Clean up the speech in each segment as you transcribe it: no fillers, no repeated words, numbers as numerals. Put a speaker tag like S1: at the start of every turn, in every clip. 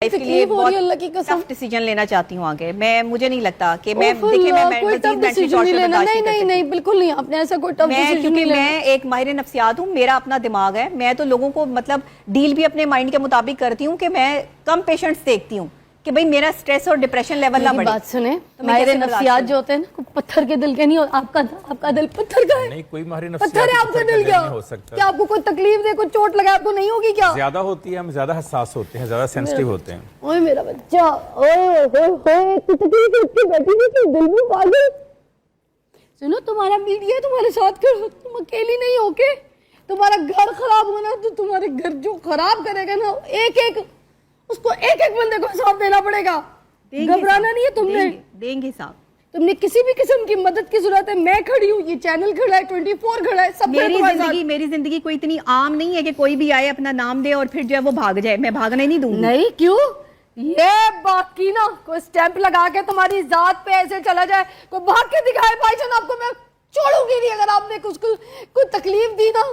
S1: تکلیف ہو رہی ہے اللہ کی قسم.
S2: ٹف ڈیسیجن لینا چاہتی ہوں آگے. مجھے نہیں لگتا کہ میں
S1: کوئی ٹف ڈیسیجن نہیں لینا. نہیں بالکل نہیں, آپ نے ایسا کوئی ٹف ڈیسیجن نہیں لینا.
S2: میں ایک ماہر نفسیات ہوں, میرا اپنا دماغ ہے. میں تو لوگوں کو مطلب ڈیل بھی اپنے مائنڈ کے مطابق کرتی ہوں کہ میں کم پیشنٹس دیکھتی ہوں کہ بھئی میرا سٹریس اور ڈپریشن لیول نہ بڑھے.
S1: بات سنیں, ماہر نفسیات جو ہوتے ہیں نا پتھر کے دل کے نہیں ہوتے. آپ کا دل پتھر کا ہے.
S3: نہیں, کوئی ماہر
S1: پتھر ہے آپ کا دل کیا
S3: نہیں ہو سکتا.
S1: کیا آپ کو کوئی تکلیف دے, کوئی چوٹ لگا آپ کو نہیں ہوگی کیا؟
S3: زیادہ ہوتی ہے, ہم زیادہ حساس ہوتے ہیں, زیادہ سینسٹیو ہوتے ہیں.
S1: اوہ میرا بچہ, اوہ تکلیف اٹھ کے بیٹھی ہوئی کہ دل میں پاگل. سنو, تمہارا میڈیا تمہارے ساتھ کھڑا, تم اکیلی نہیں ہو کے. تمہارا گھر خراب ہونا تو تمہارے گھر جو خراب کرے گا نا, اس کو ایک بندے کو حساب دینا پڑے گا. گھبرانا نہیں ہے تم نے.
S2: دیں گے صاحب.
S1: تم نے کسی بھی قسم کی مدد کی ضرورت ہے, میں کھڑی ہوں, یہ چینل کھڑا ہے, 24 کھڑا ہے, سب
S2: میری زندگی کوئی اتنی عام نہیں ہے کہ کوئی بھی آئے اپنا نام دے اور پھر جو ہے وہ بھاگ جائے. میں بھاگنے نہیں دوں گی.
S1: نہیں, کیوں؟ یہ باقی نا کوئی سٹیمپ لگا کے تمہاری ذات پہ ایسے چلا جائے, کوئی بھاگ کے دکھائے, بھائی جان آپ کو میں چھوڑوں گی نہیں اگر آپ نے کوئی تکلیف دی نا.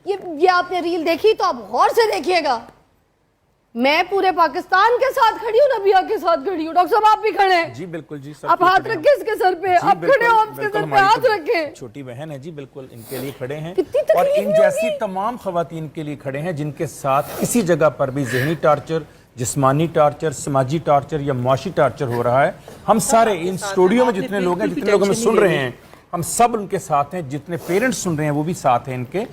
S1: یہ آپ نے ریل دیکھی تو آپ غور سے دیکھیے گا. میں پورے پاکستان کے ساتھ کھڑی ہوں, نبیہ کے ساتھ کھڑی ہوں. ڈاکٹر صاحب آپ بھی کھڑے ہیں.
S3: جی بالکل جی.
S1: آپ ہاتھ رکھیں اس کے سر پہ, آپ کھڑے ہو, آپ کے سر پہ ہاتھ رکھیں.
S3: چھوٹی بہن ہے جی, بالکل ان کے لیے کھڑے ہیں, اور ان جیسی تمام خواتین کے لیے کھڑے ہیں جن کے ساتھ کسی جگہ پر بھی ذہنی ٹارچر, جسمانی ٹارچر, سماجی ٹارچر یا معاشی ٹارچر ہو رہا ہے. ہم سارے ان اسٹوڈیو میں جتنے لوگ ہیں, جتنے لوگ ہمیں سن رہے ہیں, ہم سب ان کے ساتھ ہیں. جتنے پیرنٹس سن رہے ہیں وہ بھی ساتھ ہیں ان کے.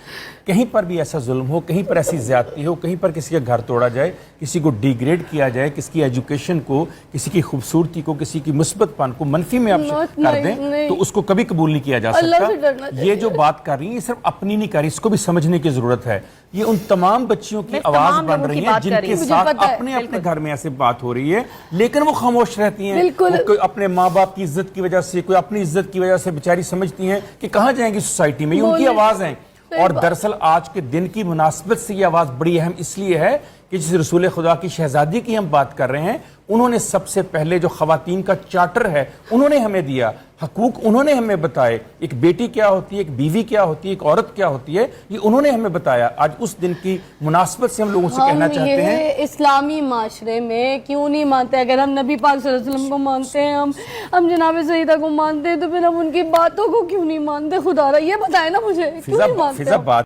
S3: کہیں پر بھی ایسا ظلم ہو, کہیں پر ایسی زیادتی ہو, کہیں پر کسی کا گھر توڑا جائے, کسی کو ڈیگریڈ کیا جائے, کسی کی ایجوکیشن کو, کسی کی خوبصورتی کو, کسی کی مثبت پن کو منفی میں آپ کر دیں تو اس کو کبھی قبول نہیں کیا جا سکتا. یہ جو بات کر رہی ہیں یہ صرف اپنی نہیں کر رہی, اس کو بھی سمجھنے کی ضرورت ہے. یہ ان تمام بچیوں کی آواز بن رہی ہیں جن کے ساتھ اپنے گھر میں ایسے بات ہو رہی ہے لیکن وہ خاموش رہتی ہیں. کوئی اپنے ماں باپ کی عزت کی وجہ سے, کوئی اپنی عزت کی وجہ سے بیچاری سمجھتی ہیں کہ کہاں جائیں گی سوسائٹی میں. یہ ان کی آواز ہیں. اور دراصل آج کے دن کی مناسبت سے یہ آواز بڑی اہم اس لیے ہے کہ جس رسول خدا کی شہزادی کی ہم بات کر رہے ہیں, انہوں نے سب سے پہلے جو خواتین کا چارٹر ہے انہوں نے ہمیں دیا, حقوق انہوں نے ہمیں بتائے. ایک بیٹی کیا ہوتی ہے, ایک بیوی کیا ہوتی ہے, ایک عورت کیا ہوتی ہے, یہ انہوں نے ہمیں بتایا. آج اس دن کی مناسبت سے ہم لوگوں سے کہنا چاہتے ہیں,
S1: اسلامی معاشرے میں کیوں نہیں مانتے؟ اگر ہم نبی پاک صلی اللہ علیہ وسلم کو مانتے ہیں, ہم جناب سیدہ کو مانتے ہیں, تو پھر ہم ان کی باتوں کو کیوں نہیں مانتے؟ خدا را یہ بتائے نا مجھے, کیوں نہیں مانتے؟